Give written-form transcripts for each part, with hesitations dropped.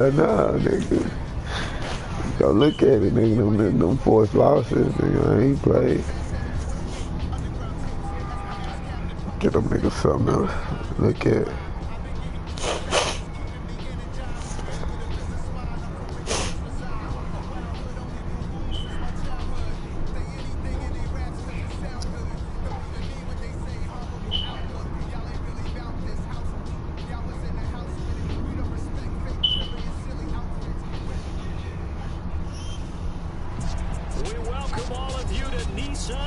Nah, nigga. Go look at it, nigga. Them forced losses, nigga. I ain't played. Get them niggas something else. Look at it.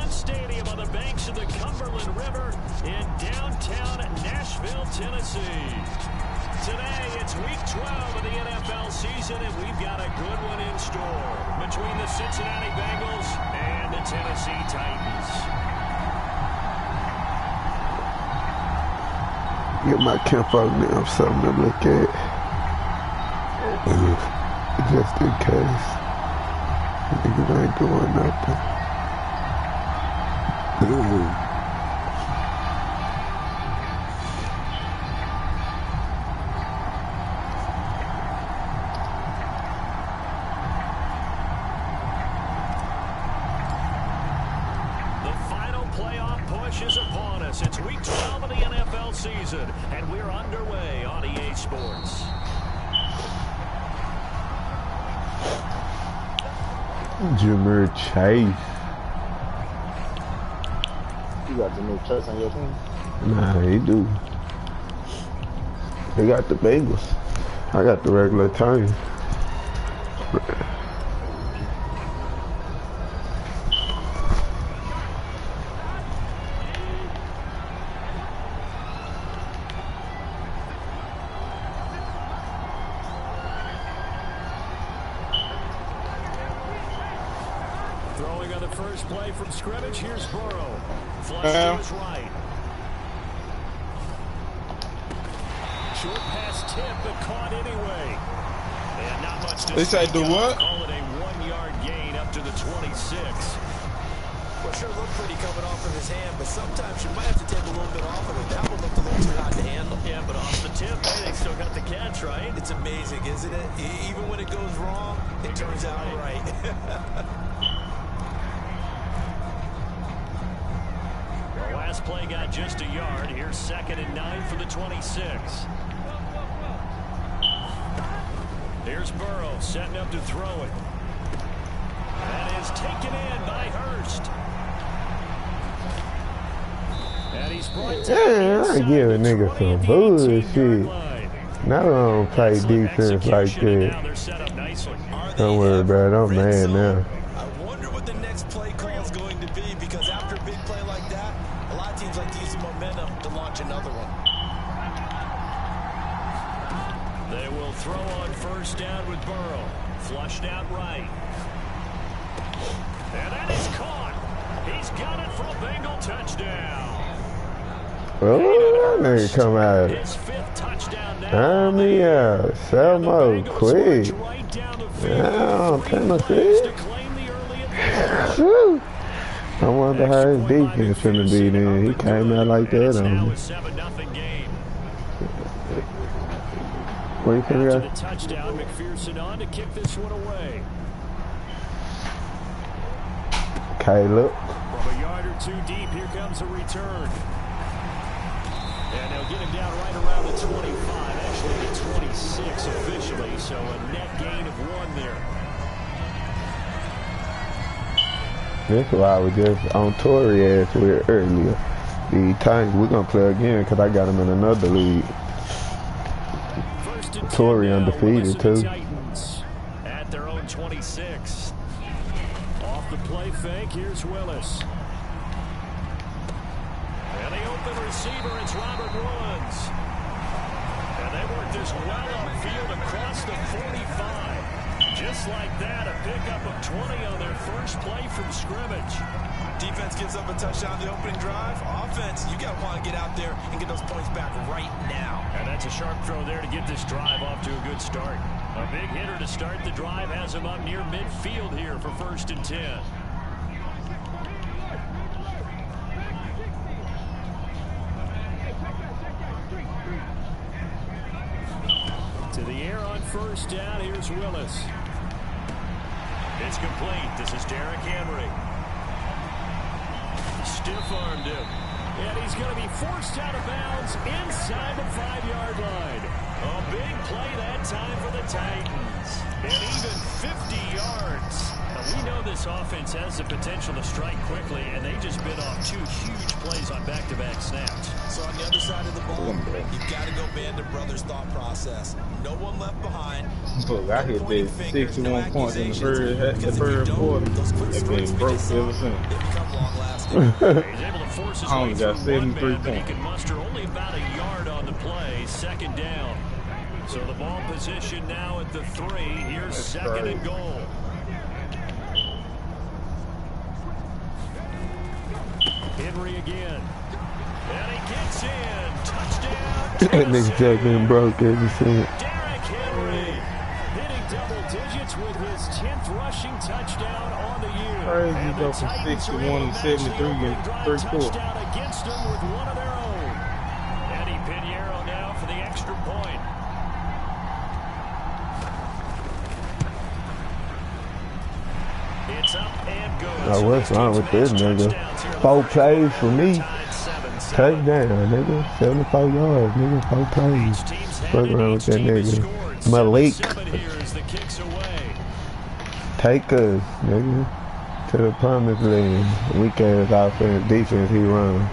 Stadium on the banks of the Cumberland River in downtown Nashville, Tennessee. Today, it's week 12 of the NFL season, and we've got a good one in store between the Cincinnati Bengals and the Tennessee Titans. Get my Campo now, something to look at. Just in case. Niggas ain't doing nothing. Is upon us. It's week 12 of the NFL season, and we're underway on EA Sports. Jamar Chase. You got Jamar Chase on your team? Nah, he do. They got the Bengals. I got the regular team. Throwing on the first play from scrimmage, here's Burrow. Flush to his right. Short pass tip, but caught anyway. And not much to say do what? Call it a 1-yard gain up to the 26. Well, sure looked pretty coming off of his hand, but sometimes you might have to take a little bit off of it. That one looked a little too hot to handle. Yeah, but off the tip, hey, they still got the catch, right? It's amazing, isn't it? Even when it goes wrong, it turns out right. Last play got just a yard. Here's 2nd and 9 for the 26. Here's Burrow setting up to throw it. That is taken in by Hurst. And he's brought down. I give a nigga some bullshit. Now I don't play defense like that. Don't worry about it. I'm mad now. I wonder what the next play call is going to be, because after a big play like that, a lot of teams like to use the momentum to launch another one. They will throw on first down with Burrow. Flushed out right. And that is caught. He's got it for a Bengal touchdown. Oh, that nigga come out. His 5th touchdown now. Turn me out. Selmo, quick. Down, Tennessee. I wonder how his defense finna be then. He came out like that on me. What you finna go? Touchdown, McPherson on to kick this one away. Caleb. From a yard or two deep, here comes a return. And they'll get him down right around the 25, actually the 26 officially, so a net gain of 1 there. That's why I was just on Tory ass with earlier. The Titans, we're gonna play again because I got him in another league. Tory undefeated too. At their own 26. Off the play fake, here's Willis. And the open receiver, it's Robert Woods. And they work this well upfield across the 45. Just like that, a pickup of 20 on their first play from scrimmage. Defense gives up a touchdown the opening drive. Offense, you got to want to get out there and get those points back right now. And that's a sharp throw there to get this drive off to a good start. A big hitter to start the drive has him up near midfield here for 1st and 10. To the air on first down. Here's Willis. It's complete. This is Derrick Henry. Stiff-armed him. And he's going to be forced out of bounds inside the 5-yard line. A big play that time for the Titans. And even 50 yards. Now, we know this offense has the potential to strike quickly, and they just bit off 2 huge plays on back-to-back snaps. So on the other side of the ball, you've got to go Band of Brothers thought process. No one left behind. Look, I hit that 61 points in the first quarter. That game broke ever since. He's able to force his I way only through got 73 one man, but he points. can muster only about a yard on the play. Second down. So the ball position now at the 3. Here's second and goal. Henry again. And he gets in. Touchdown. That nigga Jack been broke ever since. Derrick Henry hitting double digits with his 10th rushing touchdown on the year. Crazy, And go the from Titans 61 are able to match the 73 in opening drive 3 quarters. touchdown against them with one of their own. Eddie Pinheiro now for the extra point. It's up and goes. Now, what's wrong with this nigga? 4 plays for me. Touchdown, nigga. 74 yards, nigga. 4 plays. Fuck around with that nigga. Malik. Take us, nigga, to the promised land. Weak ass offense, defense he runs.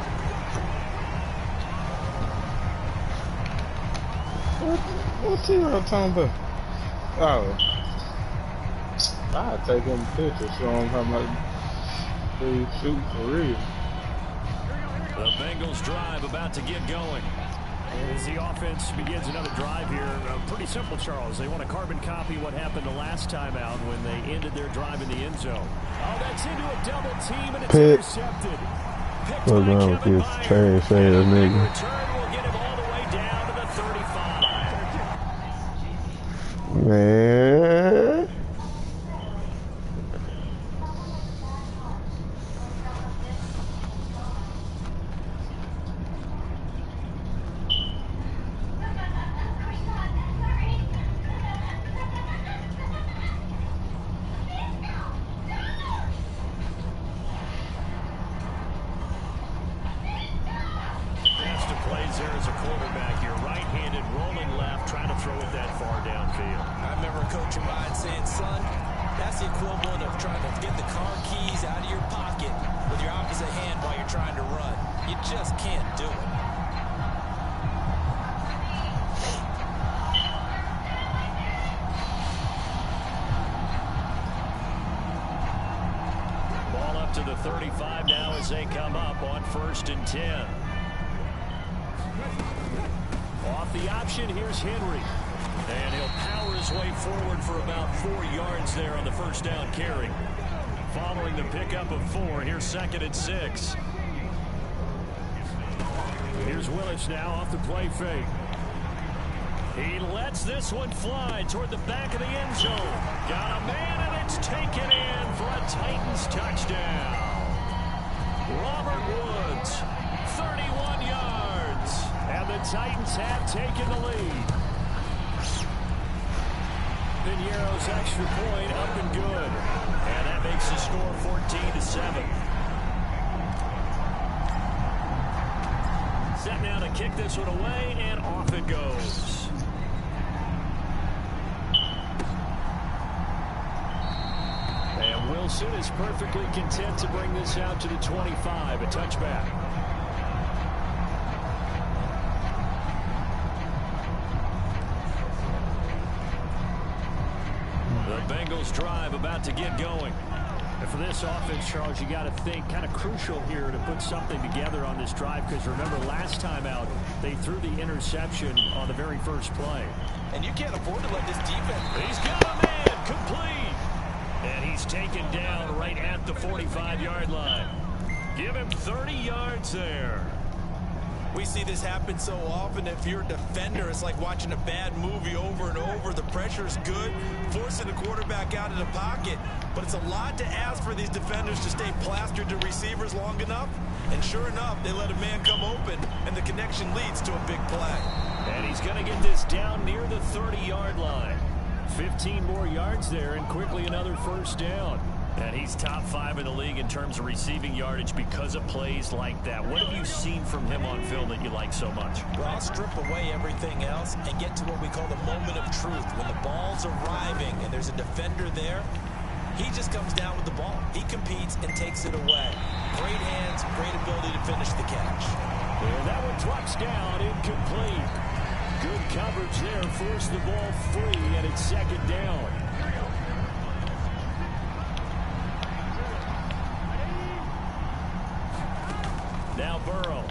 What's he talking about? Oh. I'll take him a picture, show him how much he shoot for real. The Bengals drive about to get going. As the offense begins another drive here, pretty simple, Charles. They want to carbon copy what happened the last time out when they ended their drive in the end zone. Oh, that's into a double team, and it's intercepted. What's wrong with this trash ass nigga? Return will get him all the way down to the 35. Man. There as a quarterback, you're right-handed, rolling left, trying to throw it that far downfield. I remember a coach of mine saying, son, that's the equivalent of trying to get the car keys out of your pocket with your opposite hand while you're trying to run. You just can't do it. Ball up to the 35 now as they come up on 1st and 10. Off the option, here's Henry. And he'll power his way forward for about 4 yards there on the first down carry. Following the pickup of 4, here's 2nd and 6. Here's Willis now off the play fake. He lets this one fly toward the back of the end zone. Got a man, and it's taken in for a Titans touchdown. Robert Woods, 31 yards. And the Titans have taken the lead. Pinheiro's extra point up and good. And that makes the score 14-7. Set now to kick this one away, and off it goes. And Wilson is perfectly content to bring this out to the 25, a touchback. The Bengals drive about to get going. And for this offense, Charles, you got to think kind of crucial here to put something together on this drive, because remember last time out they threw the interception on the very first play. And you can't afford to let this defense. He's got a man complete. And he's taken down right at the 45-yard line. Give him 30 yards there. We see this happen so often. If you're a defender, it's like watching a bad movie over and over. The pressure's good, forcing the quarterback out of the pocket. But it's a lot to ask for these defenders to stay plastered to receivers long enough. And sure enough, they let a man come open, and the connection leads to a big play. And he's going to get this down near the 30-yard line. 15 more yards there and quickly another first down. And he's top 5 in the league in terms of receiving yardage because of plays like that. What have you seen from him on film that you like so much? Well, I'll strip away everything else and get to what we call the moment of truth. When the ball's arriving and there's a defender there, he just comes down with the ball. He competes and takes it away. Great hands, great ability to finish the catch. And that one drops down, incomplete. Good coverage there, forced the ball free, and it's second down. Now Burrow.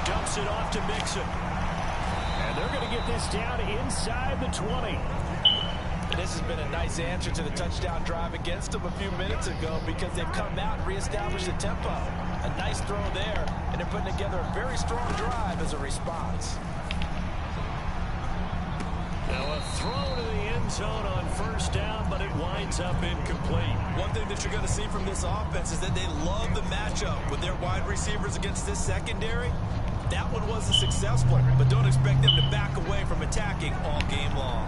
Dumps it off to Mixon. And they're going to get this down inside the 20. This has been a nice answer to the touchdown drive against them a few minutes ago because they've come out and reestablished the tempo. A nice throw there, and they're putting together a very strong drive as a response. Now a throw to the end zone on first down, but it winds up incomplete. One thing that you're going to see from this offense is that they love the matchup with their wide receivers against this secondary. That one was a successful, but don't expect them to back away from attacking all game long.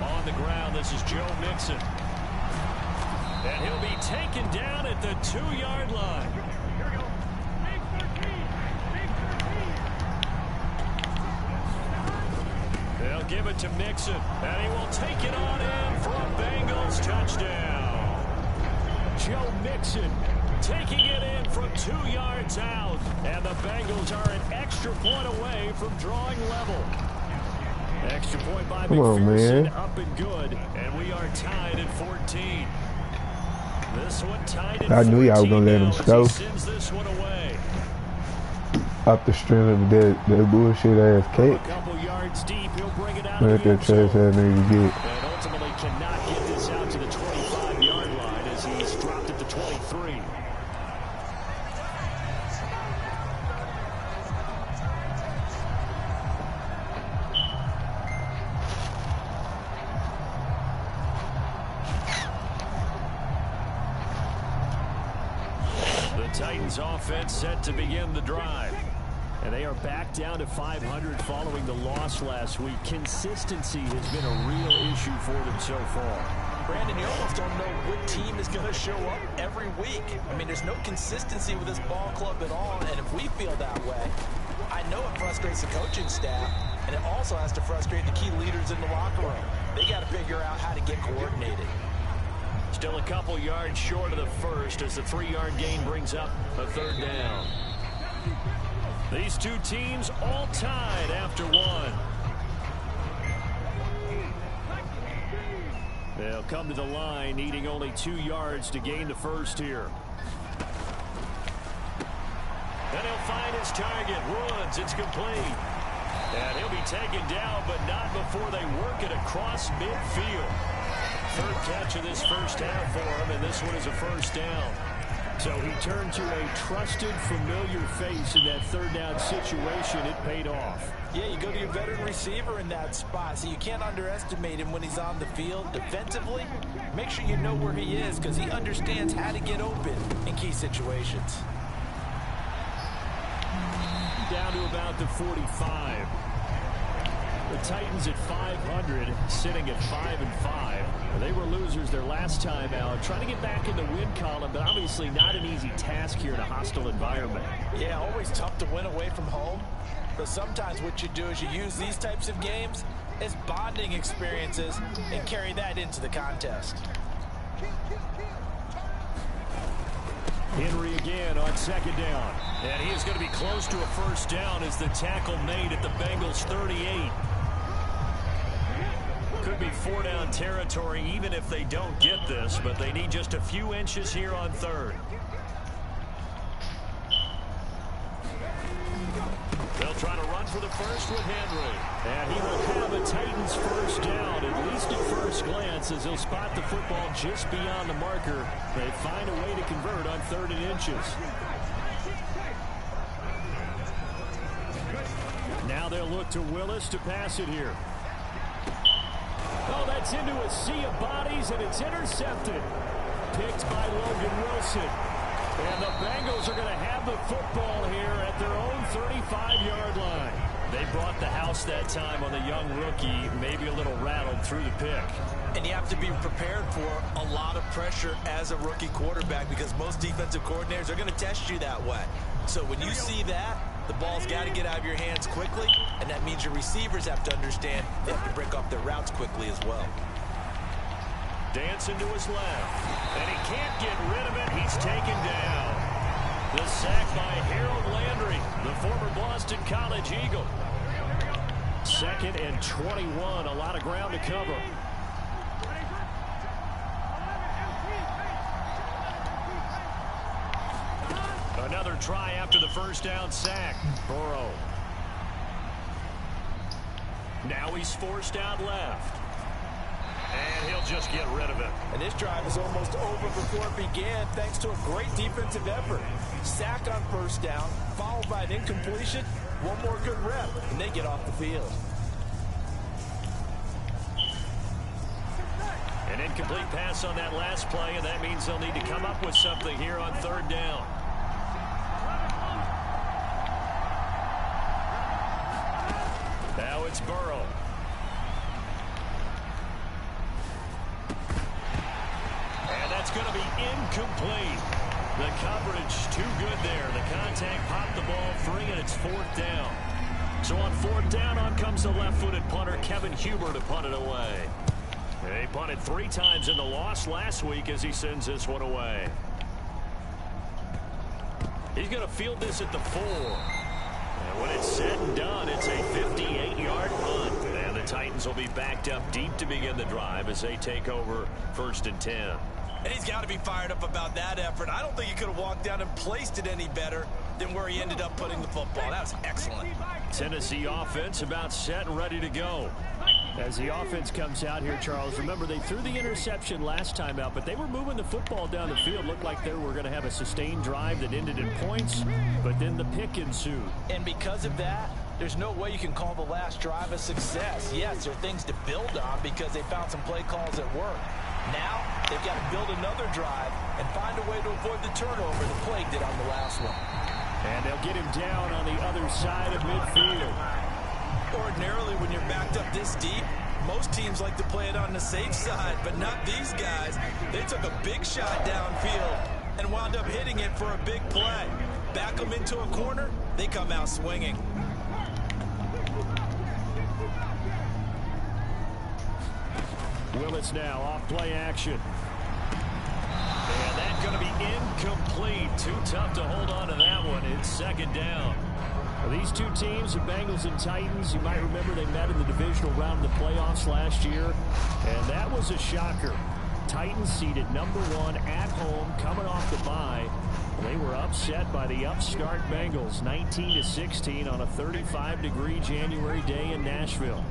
On the ground, this is Joe Mixon. And he'll be taken down at the 2-yard line. They'll give it to Mixon, and he will take it on in for a Bengals touchdown. Joe Mixon taking it in from 2 yards out, and the Bengals are an extra point away from drawing level. Extra point by McPherson, up and good, and we are tied at 14. This one tied at 14. I knew y'all were gonna let him go. Sends this one away. Up the string of that bullshit ass kick. A couple yards deep, he'll bring it out. Let that trash ass nigga get. And ultimately cannot get this out to the 25-yard line as he's dropped at the 23. Titans offense set to begin the drive. And they are back down to 500 following the loss last week. Consistency has been a real issue for them so far. Brandon, you almost don't know what team is going to show up every week. I mean, there's no consistency with this ball club at all. And if we feel that way, I know it frustrates the coaching staff. And it also has to frustrate the key leaders in the locker room. They got to figure out how to get coordinated. Still a couple yards short of the first as the 3-yard gain brings up a third down. These two teams all tied after one. They'll come to the line needing only 2 yards to gain the first here. Then he'll find his target. Woods, it's complete. And he'll be taken down, but not before they work it across midfield. Third catch of this first half for him, and this one is a first down. So he turned to a trusted, familiar face in that third down situation. It paid off. Yeah, you go to your veteran receiver in that spot, so you can't underestimate him when he's on the field. Defensively, make sure you know where he is because he understands how to get open in key situations. Down to about the 45. The Titans at 500, sitting at 5-5. They were losers their last time out, trying to get back in the win column, but obviously not an easy task here in a hostile environment. Yeah, always tough to win away from home. But sometimes what you do is you use these types of games as bonding experiences and carry that into the contest. Henry again on second down. And he is going to be close to a first down as the tackle made at the Bengals 38. Could be 4-down territory even if they don't get this, but they need just a few inches here on third. They'll try to run for the first with Henry. And he will have a Titans first down, at least at first glance, as he'll spot the football just beyond the marker. They find a way to convert on 3rd and inches. Now they'll look to Willis to pass it here. Oh, that's into a sea of bodies, and it's intercepted. Picked by Logan Wilson. And the Bengals are going to have the football here at their own 35-yard line. They brought the house that time on the young rookie, maybe a little rattled through the pick. And you have to be prepared for a lot of pressure as a rookie quarterback because most defensive coordinators are going to test you that way. So when you see that, the ball's got to get out of your hands quickly, and that means your receivers have to understand they have to break off their routes quickly as well. Dancing to his left, and he can't get rid of it. He's taken down. The sack by Harold Landry, the former Boston College Eagle. 2nd and 21, a lot of ground to cover. Another try after the first down sack. Burrow. Now he's forced out left. And he'll just get rid of it. And this drive is almost over before it began thanks to a great defensive effort. Sack on first down, followed by an incompletion. One more good rep, and they get off the field. An incomplete pass on that last play, and that means they'll need to come up with something here on 3rd down. Now it's Burrow. And that's going to be incomplete. The coverage too good there. The contact popped the ball free, and it's 4th down. So on 4th down, on comes the left-footed punter, Kevin Huber, to punt it away. He punted 3 times in the loss last week as he sends this one away. He's going to field this at the 4. And when it's said and done, it's a 58-yard punt. And the Titans will be backed up deep to begin the drive as they take over 1st and 10. And he's got to be fired up about that effort. I don't think he could have walked down and placed it any better than where he ended up putting the football. That was excellent. Tennessee offense about set and ready to go. As the offense comes out here, Charles, remember they threw the interception last time out, but they were moving the football down the field. Looked like they were going to have a sustained drive that ended in points, but then the pick ensued. And because of that, there's no way you can call the last drive a success. Yes, there are things to build on because they found some play calls that work. Now, they've got to build another drive and find a way to avoid the turnover the Plague did on the last one. And they'll get him down on the other side of midfield. Ordinarily, when you're backed up this deep, most teams like to play it on the safe side, but not these guys. They took a big shot downfield and wound up hitting it for a big play. Back them into a corner, they come out swinging. Willis now off play action. And that's going to be incomplete. Too tough to hold on to that one. It's 2nd down. Well, these two teams, the Bengals and Titans, you might remember they met in the divisional round of the playoffs last year. And that was a shocker. Titans seeded #1 at home, coming off the bye. They were upset by the upstart Bengals, 19-16 on a 35-degree January day in Nashville.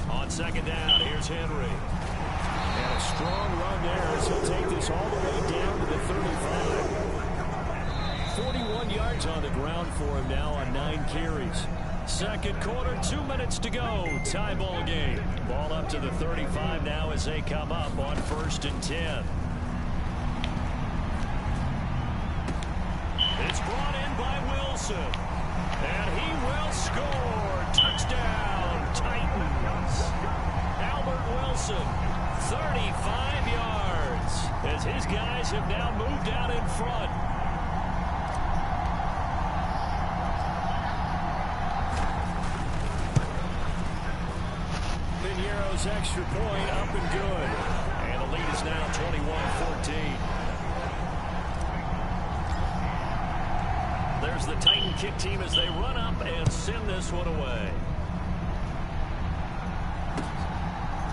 On 2nd down, here's Henry. And a strong run there as he'll take this all the way down to the 35. 41 yards on the ground for him now on 9 carries. 2nd quarter, 2 minutes to go. Tie ball game. Ball up to the 35 now as they come up on 1st and 10. It's brought in by Wilson. And he will score. Touchdown, Titans. Albert Wilson, 35 yards. As his guys have now moved out in front. Piñeiro's extra point up and good. And the lead is now 21-14. There's the Titan kick team as they run up and send this one away.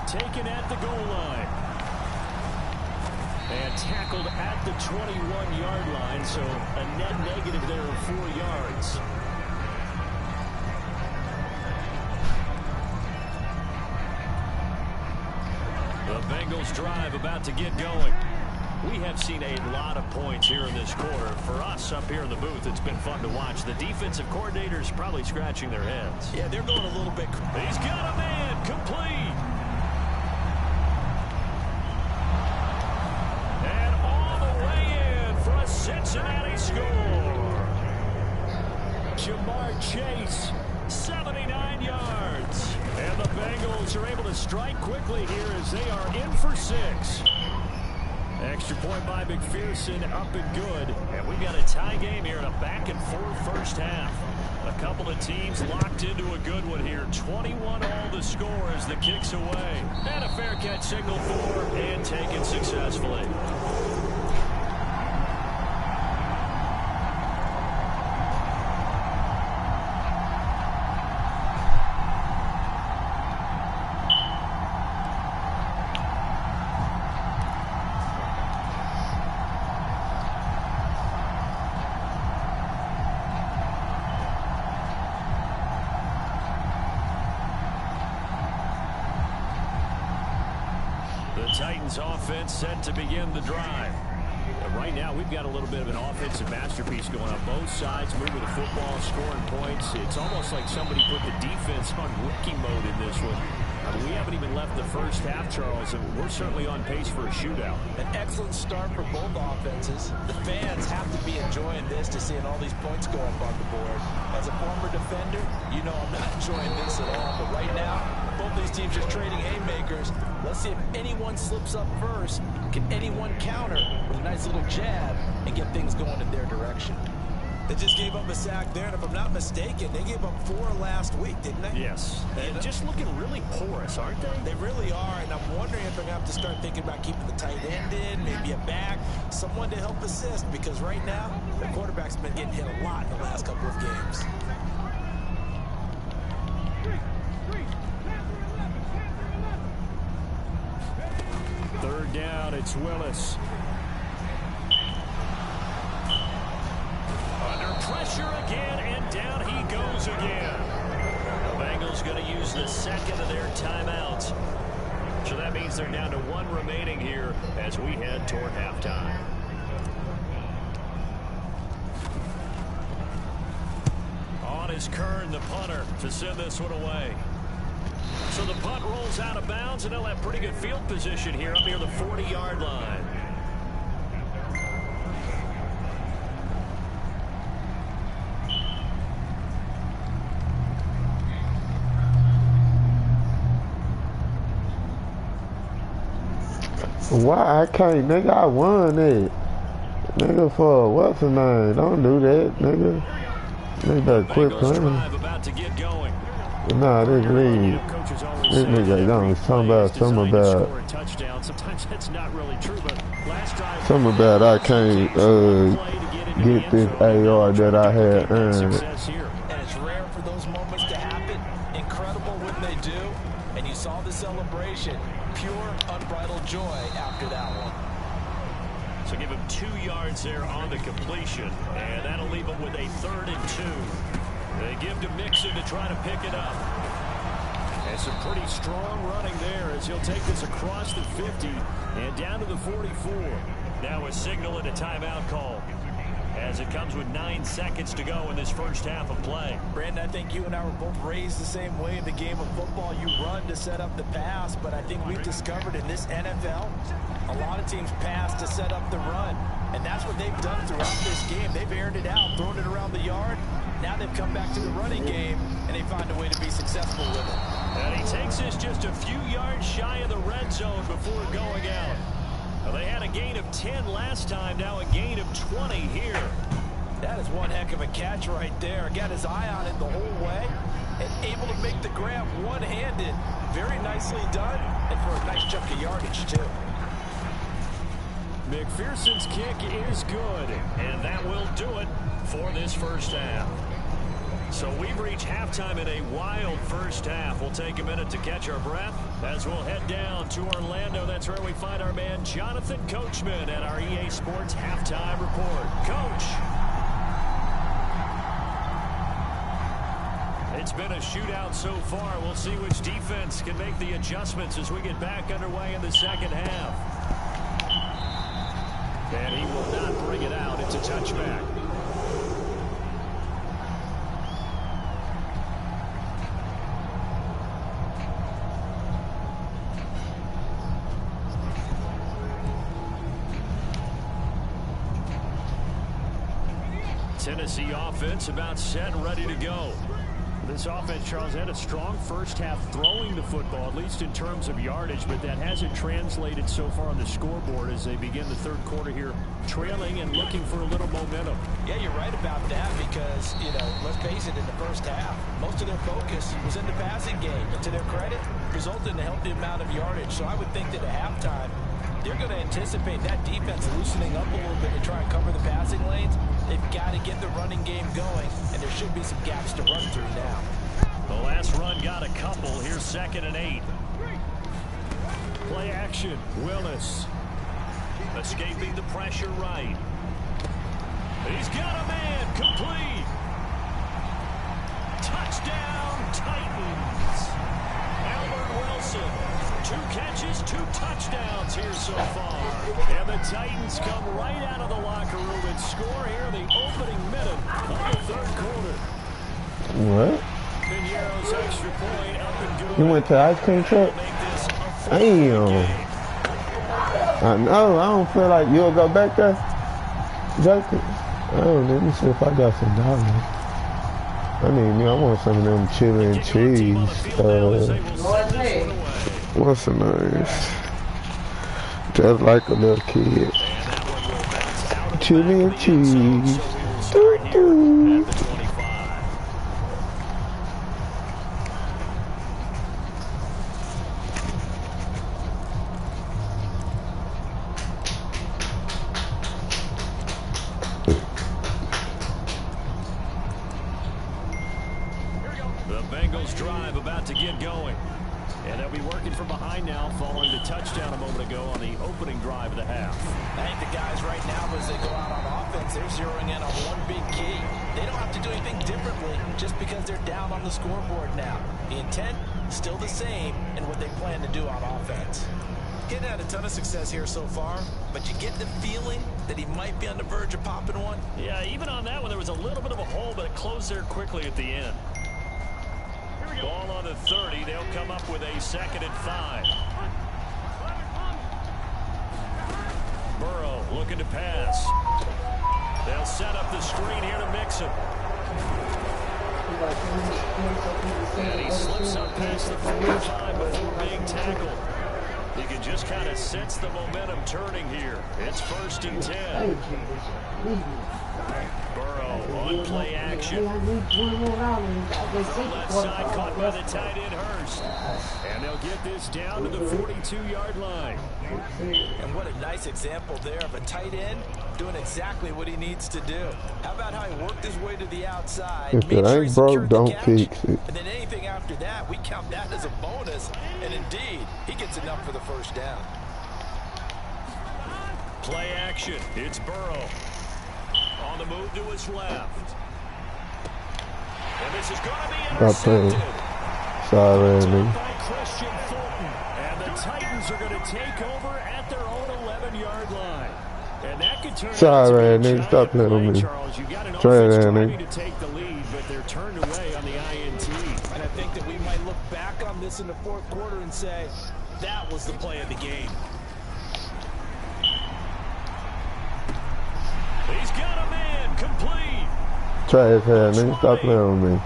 Taken at the goal line. And tackled at the 21-yard line, so a net negative there of 4 yards. The Bengals drive about to get going. We have seen a lot of points here in this quarter. For us up here in the booth, it's been fun to watch. The defensive coordinators probably scratching their heads. Yeah, they're going a little bit. He's got a man complete. chase. 79 yards. And the Bengals are able to strike quickly here as they are in for 6. Extra point by McPherson, up and good. And we've got a tie game here in a back-and-forth first half. A couple of teams locked into a good one here. 21 all the score as the kick's away. And a fair catch signal for and taken successfully. Titans offense set to begin the drive. Right now, we've got a little bit of an offensive masterpiece going on. Both sides moving the football, scoring points. It's almost like somebody put the defense on rookie mode in this one. We haven't even left the first half, Charles, and we're certainly on pace for a shootout. An excellent start for both offenses. The fans have to be enjoying this to seeing all these points go up on the board. As a former defender, you know I'm not enjoying this at all. But right now, both these teams just trading haymakers. Let's see if anyone slips up first. Can anyone counter with a nice little jab and get things going in their direction? They just gave up a sack there, and if I'm not mistaken, they gave up 4 last week, didn't they? Yes. And just looking really porous, aren't they? They really are, and I'm wondering if they're going to have to start thinking about keeping the tight end in, maybe a back, someone to help assist, because right now, their quarterback's been getting hit a lot in the last couple of games. Third down, it's Willis. Pressure again, and down he goes again. The Bengals going to use the second of their timeouts. So that means they're down to 1 remaining here as we head toward halftime. On is Kern, the punter, to send this one away. So the punt rolls out of bounds, and they'll have pretty good field position here up near the 40-yard line. Why I can't, nigga? I won it. Nigga, for what's the name? Don't do that, nigga. Nigga better quit playing. Nah, this league. This nigga don't. Something about I can't get this AR that I had earned. And it's rare for those moments to happen. Incredible when they do. And you saw the celebration. Pure, unbridled joy after that one. So give him 2 yards there on the completion, and that'll leave him with a 3rd and 2. They give to Mixon to try to pick it up. And some pretty strong running there as he'll take this across the 50 and down to the 44. Now a signal and a timeout call, as it comes with 9 seconds to go in this first half of play. Brandon, I think you and I were both raised the same way in the game of football. You run to set up the pass, but I think we've discovered in this NFL, a lot of teams pass to set up the run. And that's what they've done throughout this game. They've aired it out, thrown it around the yard. Now they've come back to the running game, and they find a way to be successful with it. And he takes this just a few yards shy of the red zone before going out. Well, they had a gain of 10 last time, now a gain of 20 here. That is one heck of a catch right there. Got his eye on it the whole way and able to make the grab one-handed. Very nicely done, and for a nice chunk of yardage, too. McPherson's kick is good, and that will do it for this first half. So we've reached halftime in a wild first half. We'll take a minute to catch our breath as we'll head down to Orlando. That's where we find our man Jonathan Coachman at our EA Sports Halftime Report. Coach. It's been a shootout so far. We'll see which defense can make the adjustments as we get back underway in the second half. And he will not bring it out. It's a touchback. Tennessee offense about set and ready to go. This offense, Charles, had a strong first half throwing the football, at least in terms of yardage, but that hasn't translated so far on the scoreboard as they begin the third quarter here, trailing and looking for a little momentum. Yeah, you're right about that because, you know, let's face it, in the first half, most of their focus was in the passing game. And to their credit, resulted in a healthy amount of yardage. So I would think that at halftime, they're going to anticipate that defense loosening up a little bit to try and cover the passing lanes. They've got to get the running game going, and there should be some gaps to run through now. The last run got a couple. Here's 2nd and 8. Play action. Willis escaping the pressure right. He's got a man. Complete. Touchdown, Titans. Albert Wilson. 2 catches, 2 touchdowns here so far. And the Titans come right out of the locker room and score here in the opening minute of the third quarter. What? Piñeiro's extra point up and good. You went to the ice cream truck? Damn. I know. I don't feel like you'll go back there. Joker. Oh, let me see if I got some dollars. I want some of them chili and cheese. What's the name? Just like a little kid. Chili and cheese. Doo-doo. The Bengals drive about to get going. And they'll be working from behind now following the touchdown a moment ago on the opening drive of the half. I think the guys right now, as they go out on offense, they're zeroing in on one big key. They don't have to do anything differently just because they're down on the scoreboard now. The intent still the same in what they plan to do on offense. Getting had a ton of success here so far, but you get the feeling that he might be on the verge of popping one. Yeah, even on that one, there was a little bit of a hole, but it closed there quickly at the end. Ball on the 30. They'll come up with a 2nd and 5. Burrow looking to pass. They'll set up the screen here to mix him. And he slips up past the 45 before being tackled. You can just kind of sense the momentum turning here. It's 1st and 10. Burrow on play action. Left side caught by the tight end Hurst. And they'll get this down to the 42-yard line. And what a nice example there of a tight end doing exactly what he needs to do. How about how he worked his way to the outside? If it ain't broke, don't fix it. And then anything after that, we count that as a bonus. And indeed, he gets enough for the first down. Play action. It's Burrow. On the move to his left. And this is going to be intercepted. Sorry, man. By Christian Fulton. And the Titans are going to take over at their own 11-yard line. And that could turn sorry, man. Stop playing with me. Charles, you got an Try offense that, trying man. to take the lead, but they're turned away on the INT. And I think that we might look back on this in the fourth quarter and say, that was the play of the game. He's got a man complete. Try his head, nigga. Stop playing with me.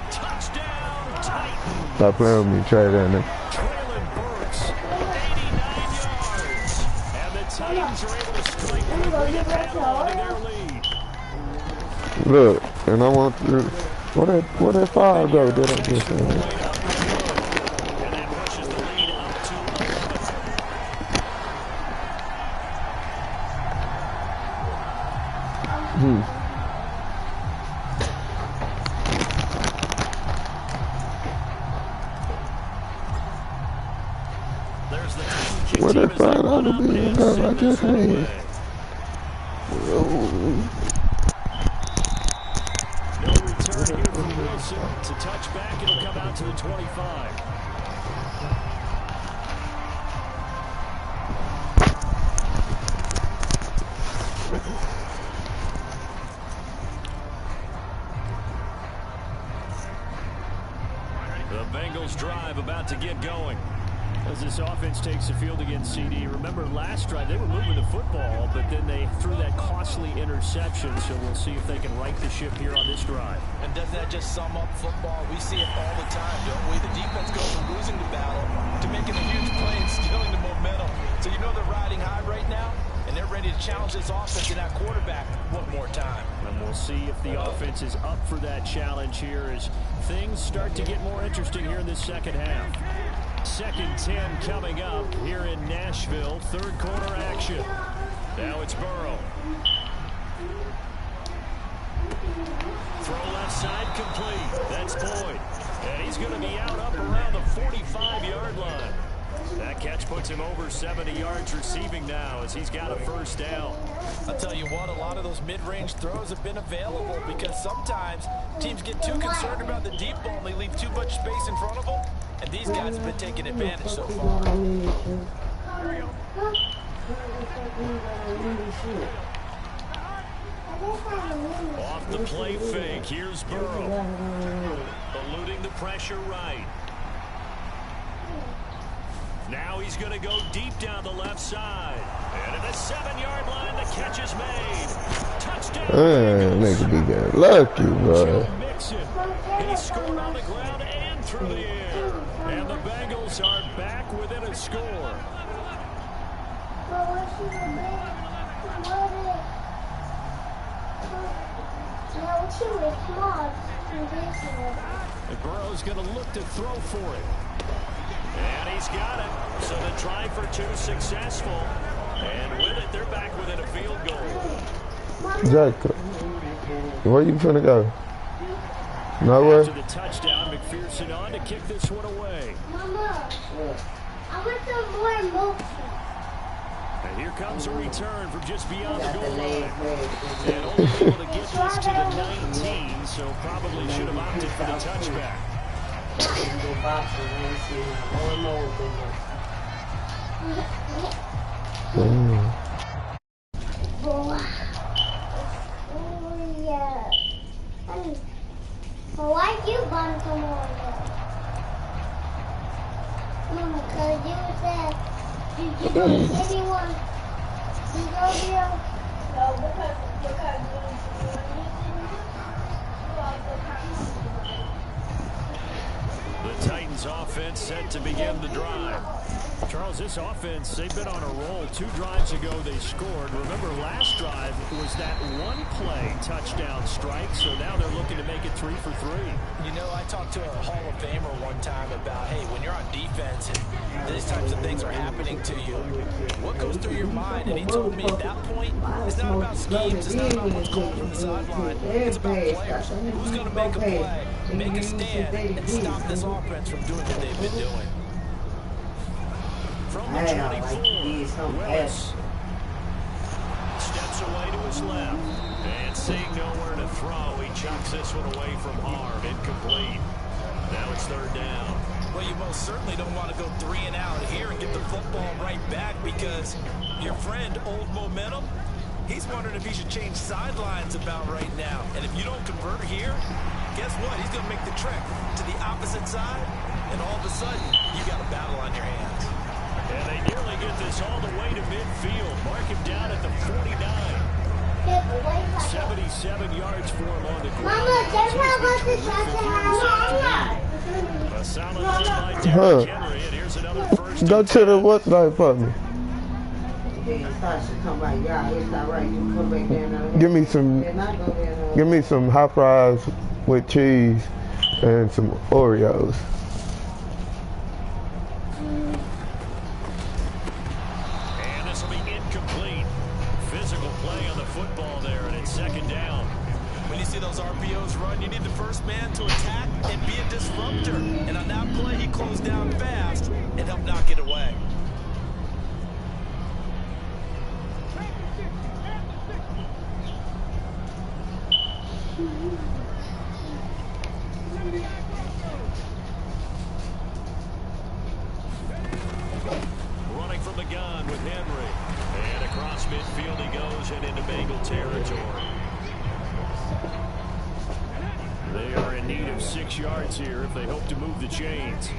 Touchdown, Titans. Stop playing with me. Try that, nigga. Traylon Burks, 89 yards. And the Titans are able to strike and bring it back onto their lead. Look, and I want to. Where that 5 go? Did I just say that? And that pushes the lead up to 11. There's the team. Where that $5 bill go? I just had. No return here from Wilson. It's a touchback. It'll come out to the 25. The Bengals drive about to get going. As this offense takes the field against CD, remember last drive they were moving the football, but then they threw that costly interception, so we'll see if they can right the ship here on this drive. And doesn't that just sum up football? We see it all the time, don't we? The defense goes from losing the battle to making a huge play and stealing the momentum. So you know they're riding high right now, and they're ready to challenge this offense and that quarterback one more time. And we'll see if the offense is up for that challenge here as things start to get more interesting here in this second half. Second 10 coming up here in Nashville. Third quarter action. Now it's Burrow. Throw left side complete. That's Boyd. And he's going to be out up around the 45-yard line. That catch puts him over 70 yards receiving now as he's got a first down. I'll tell you what, a lot of those mid-range throws have been available because sometimes teams get too concerned about the deep ball and they leave too much space in front of them. And these guys have been taking advantage so far. Off the play fake, here's Burrow. Eluding the pressure right. Now he's going to go deep down the left side. And at the 7-yard line, the catch is made. Touchdown. Nigga be getting lucky, bro. He scored on the ground and through the air. And the Bengals are back within a score. And Burrow's going to look to throw for it. And he's got it. So the try for two successful. And with it, they're back within a field goal. Jacob, where you finna go? Nowhere? After the touchdown, McPherson on to kick this one away. Mama, I want some more motion. And here comes a return from just beyond the goal line. And only able to get this to the 19, so probably should have opted for the touchback. Why you want some more? Mama, because you said, did you go to anyone? Did you go here? No, because The Titans offense set to begin the drive. Charles, this offense, they've been on a roll. 2 drives ago they scored. Remember, last drive was that one play touchdown strike, so now they're looking to make it 3 for 3. You know, I talked to a Hall of Famer one time about, hey, when you're on defense and these types of things are happening to you, what goes through your mind? And he told me at that point, it's not about schemes, it's not about what's called from the sideline, it's about players. Who's going to make a play, make a stand, and stop this offense from doing what they've been doing? From the 24, Willis steps away to his left. And seeing nowhere to throw, he chucks this one away from harm. Incomplete. Now it's third down. Well, you most certainly don't want to go 3 and out here and get the football right back because your friend, Old Momentum, he's wondering if he should change sidelines about right now. And if you don't convert here, guess what? He's going to make the trek to the opposite side, and all of a sudden, you got a battle on your hands. And they nearly get this all the way to midfield. Mark him down at the 49. 77 yards for him on the ground. Mama, that's how much the A solid run by Derrick Henry, and here's another first. Go to the what's right for me. Give me some hot fries with cheese and some Oreos. And this will be incomplete. Physical play on the football there, and it's second down. When you see those RPOs run, you need the first man to attack and be a disruptor. And on that play, he closed down fast and helped knock it away. Running from the gun with Henry. And across midfield he goes and into Bengal territory. They are in need of 6 yards here if they hope to move the chains.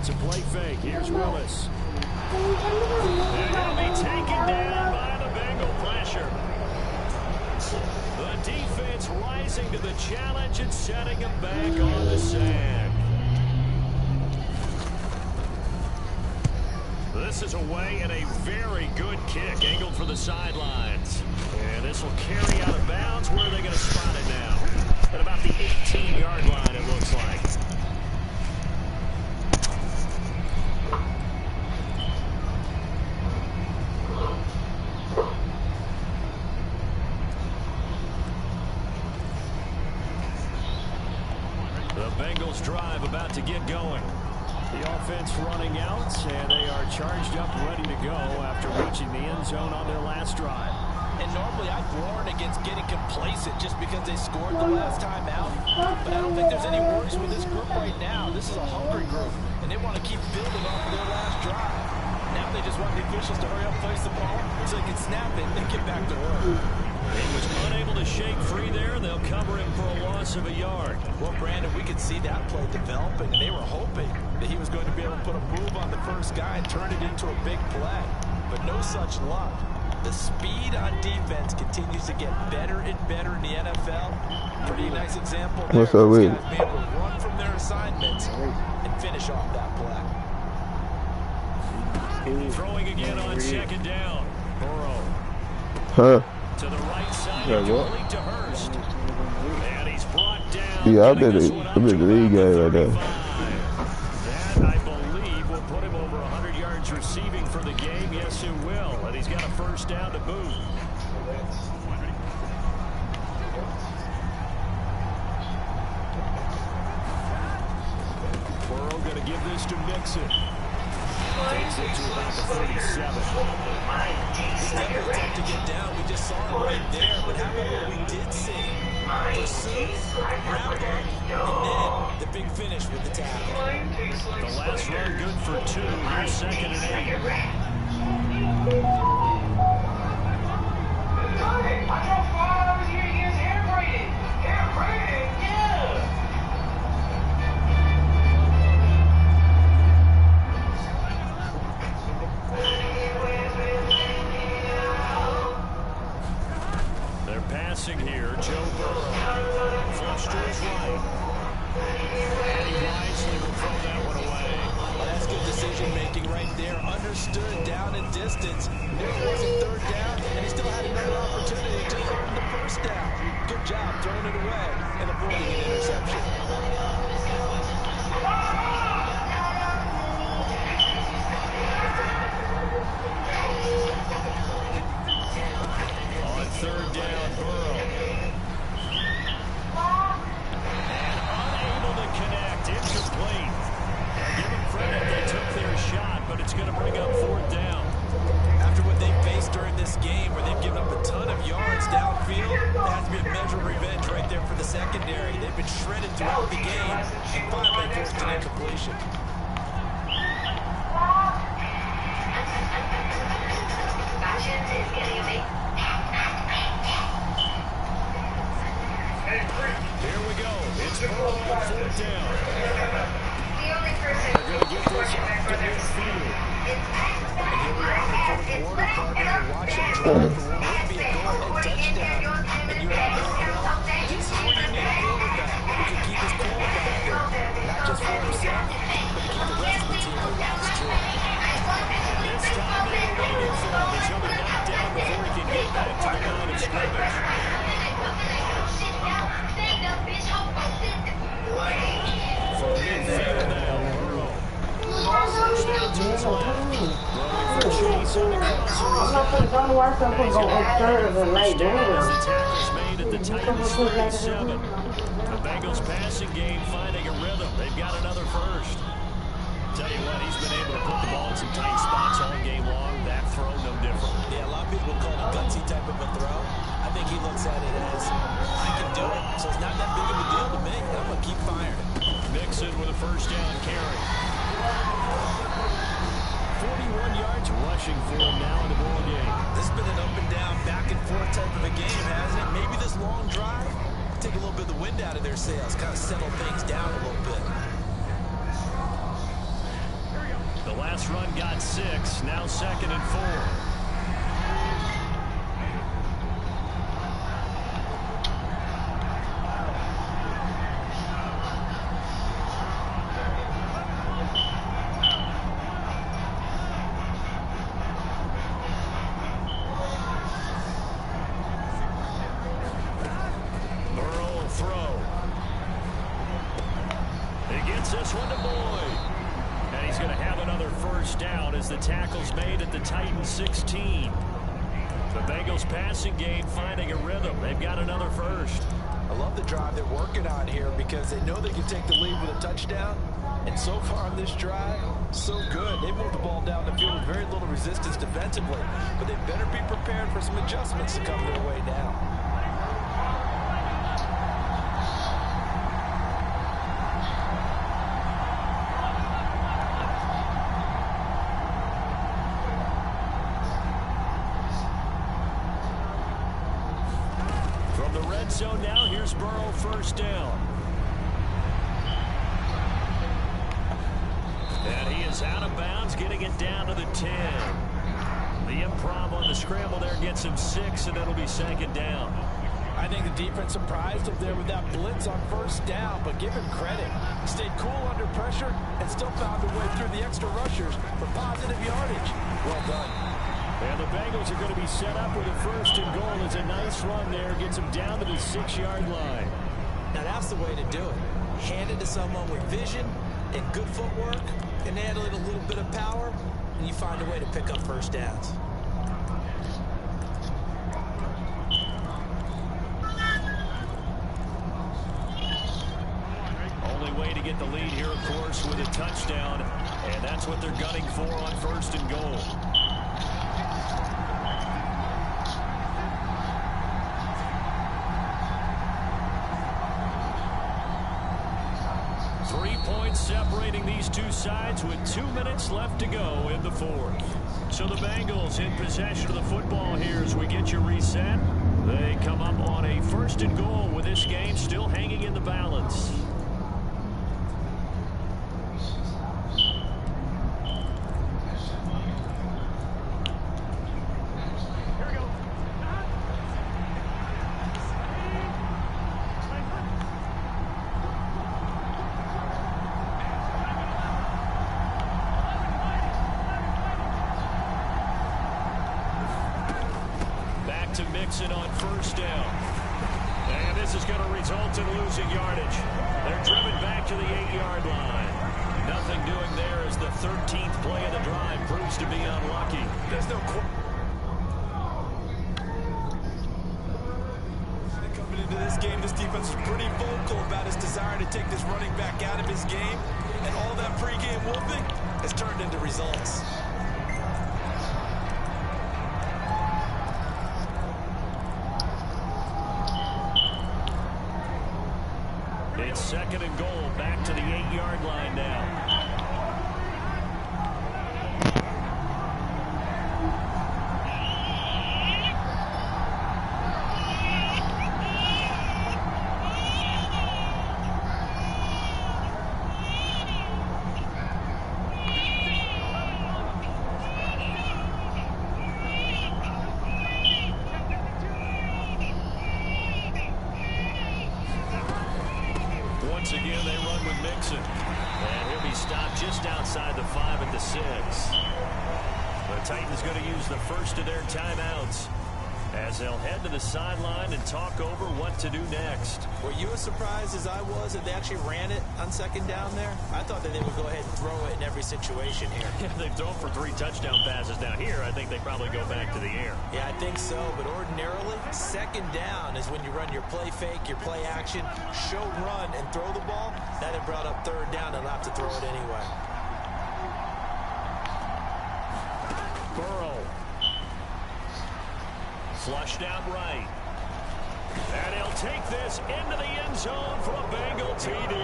It's a play fake. Here's Willis. And he'll be taken down by the Bengal pressure. The defense rising to the challenge and setting him back on the sand. This is away and a very good kick angled for the sidelines. And this will carry out of bounds. Where are they going to spot it now? At about the 18-yard line, it looks like. The Bengals drive about to get going. The offense running out, and they are charged up, ready to go after reaching the end zone on their last drive. And normally I'd warn against getting complacent just because they scored the last time out. But I don't think there's any worries with this group right now. This is a hungry group, and they want to keep building off of their last drive. Now they just want the officials to hurry up, place the ball, so they can snap it and get back to work. He was unable to shake free there. They'll cover him for a loss of a yard. Well, Brandon, we could see that play developing, and they were hoping that he was going to be able to put a move on the first guy and turn it into a big play. But no such luck. The speed on defense continues to get better and better in the NFL. Pretty nice example there. What's up, Those guys being able to run from their assignments and finish off that play. Throwing again on second down. Burrow. Huh? To the right side, Yeah, what? complete to Hurst. And he's brought down. Yeah, Getting this one up to the league guy right there. 35. That, I believe, will put him over 100 yards receiving for the game. Yes, it will. And he's got a first down to boot. Burrow going to give this to Mixon. Takes it to about the 37. It's definitely tough to get down. We just saw it right there. But how about what we did see? Pursue, wrap up, and then the big finish with the tackle. The last run good for 2. Here's 2nd and 8. They're passing here. Joe Burrow. Flush to his right. And he wisely will throw that one away. Well, that's good decision making right there. Understood down and distance. Knew it wasn't third down, and he still had another opportunity to earn the first down. Good job throwing it away and avoiding an interception. On third down, Burrow. And unable to connect. Incomplete. Give them credit. They took their shot, but it's going to bring up 4th down. After what they faced during this game, where they've given up a ton of yards downfield, there has to be a measure of revenge right there for the secondary. They've been shredded throughout the game, and finally forced an incompletion. Here we go. It's Burrow on 4th down. They're going to get this up to midfield. And here we are in the fourth quarter, partner. We're watching drive for what would be a go-ahead touchdown. And you're out there, this is where you need a quarterback who can keep his cool back there. Not just for himself, but to keep the rest of the team relaxed too. This time they were waiting for him as he'll be knocked down before he can get back to the line of scrimmage. From midfield now, Burrow. First down to his left. Running for Chase on the crosser. He's got as the tackle's made at the Titans 37. The Bengals passing game finding a rhythm. They've got another first. Tell you what, he's been able to put the ball in some tight spots all game long. That throw, no different. Yeah, a lot of people would call it a gutsy type of a throw. I think he looks at it as, I can do it, so it's not that big of a deal to me. I'm going to keep firing. Mixon with a first down carry. 41 yards rushing for him now in the ball game. This has been an up and down, back and forth type of a game, hasn't it? Maybe this long drive take a little bit of the wind out of their sails, kind of settle things down a little bit. last run got 6. Now 2nd and 4. This one to Boyd. And he's going to have another first down as the tackle's made at the Titans 16. The Bengals passing game finding a rhythm. They've got another first. I love the drive they're working on here because they know they can take the lead with a touchdown. And so far on this drive, so good. They moved the ball down the field with very little resistance defensively. But they better be prepared for some adjustments to come their way now. So now here's Burrow, first down. And he is out of bounds, getting it down to the 10. The improv on the scramble there gets him 6, and it'll be 2nd down. I think the defense surprised him there with that blitz on first down, but give him credit. He stayed cool under pressure and still found a way through the extra rushers for positive yardage. Well done. And the Bengals are going to be set up with a 1st and goal. It's a nice run there. Gets them down to the 6-yard line. Now that's the way to do it. Hand it to someone with vision and good footwork and handle it a little bit of power, and you find a way to pick up first downs. Only way to get the lead here, of course, with a touchdown. And that's what they're gunning for on 1st and goal. Separating these two sides with 2 minutes left to go in the 4th. So the Bengals in possession of the football here as we get you reset. They come up on a 1st and goal with this game still hanging in the balance. On 1st down. And this is going to result in losing yardage. They're driven back to the 8-yard line. Nothing doing there as the 13th play of the drive proves to be unlucky. There's no coming into this game, this defense is pretty vocal about his desire to take this running back out of his game. And all that pregame whooping has turned into results. It's 2nd and goal, back to the 8-yard line now. Once again, they run with Mixon. And he'll be stopped just outside the 5 at the 6. The Titans going to use the first of their timeouts as they'll head to the sideline and talk over what to do next. Were you as surprised as I was that they actually ran it on 2nd down there? I thought that they would go ahead and throw it in every situation here. Yeah, they've thrown for 3 touchdown passes. Now here, I think they probably go back to the air. Yeah, I think so, but ordinarily, 2nd down is when you run your play fake, your play action, show run, and throw the ball. Now they brought up 3rd down, they'll have to throw it anyway. Burrow. Flushed out right. And he'll take this into the end zone for a Bengal TD.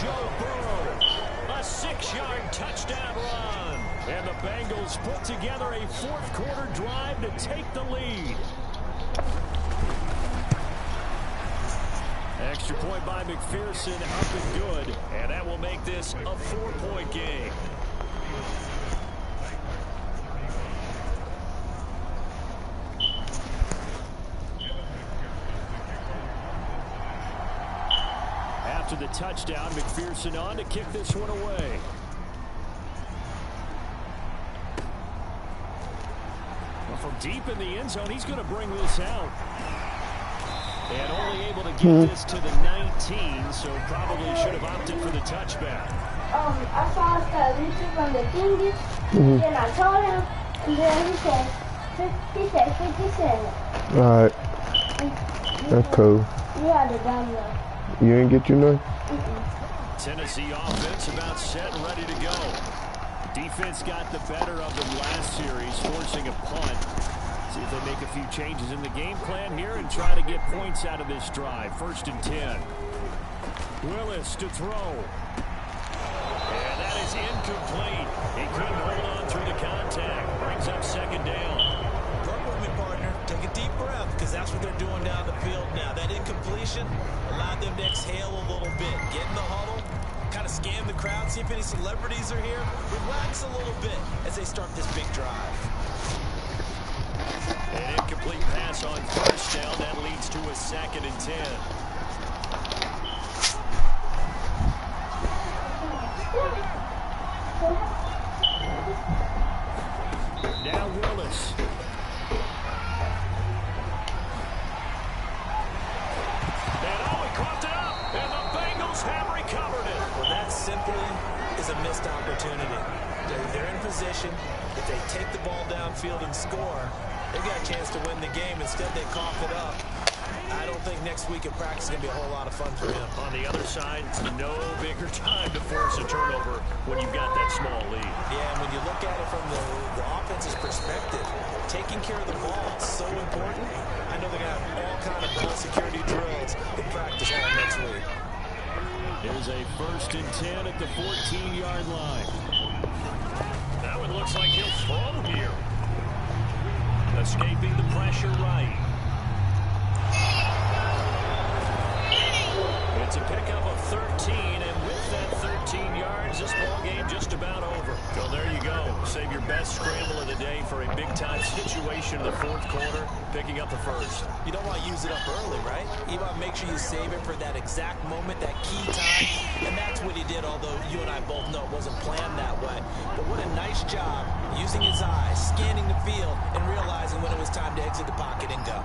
Joe Burrow, a 6-yard touchdown run. And the Bengals put together a 4th quarter drive to take the lead. Extra point by McPherson, up and good. And that will make this a 4-point game. After the touchdown, McPherson on to kick this one away. Well, from deep in the end zone, he's going to bring this out. And only able to get this to the 19, so probably should have opted for the touchback. I saw the YouTube on the thingy, and I told him, and then he said 50 cents. Alright. That's cool. You had to download. You ain't get your none? Tennessee offense about set and ready to go. Defense got the better of them last series, forcing a punt. See if they make a few changes in the game plan here and try to get points out of this drive. 1st and 10. Willis to throw. And that is incomplete. He couldn't hold on through the contact. Brings up 2nd down. Work with me, partner. Take a deep breath, because that's what they're doing down the field now. That incompletion allowed them to exhale a little bit. Get in the huddle, kind of scan the crowd, see if any celebrities are here. Relax a little bit as they start this big drive. An incomplete pass on 1st down. That leads to a 2nd and 10. Now Willis. And he coughed it up, and the Bengals have recovered it. Well, that simply is a missed opportunity. They're in position. If they take the ball downfield and score, they got a chance to win the game. Instead, they cough it up. I don't think next week in practice is going to be a whole lot of fun for him. On the other side, no bigger time to force a turnover when you've got that small lead. Yeah, and when you look at it from the offense's perspective, taking care of the ball is so important. I know they're going to have all kind of ball security drills in practice all next week. Here's a 1st and 10 at the 14-yard line. Now it looks like he'll throw here. Escaping the pressure right. It's a pickup of 13, and with that 13 yards, this ball game just about over. So there you go. Save your best scramble of the day for a big-time situation in the 4th quarter, picking up the 1st. You don't want to use it up early, right? You want to make sure you save it for that exact moment, that key time, and that's what he did, although you and I both know it wasn't planned that way. But what a nice job using his eyes, scanning the field, and realizing when it was time to exit the pocket and go.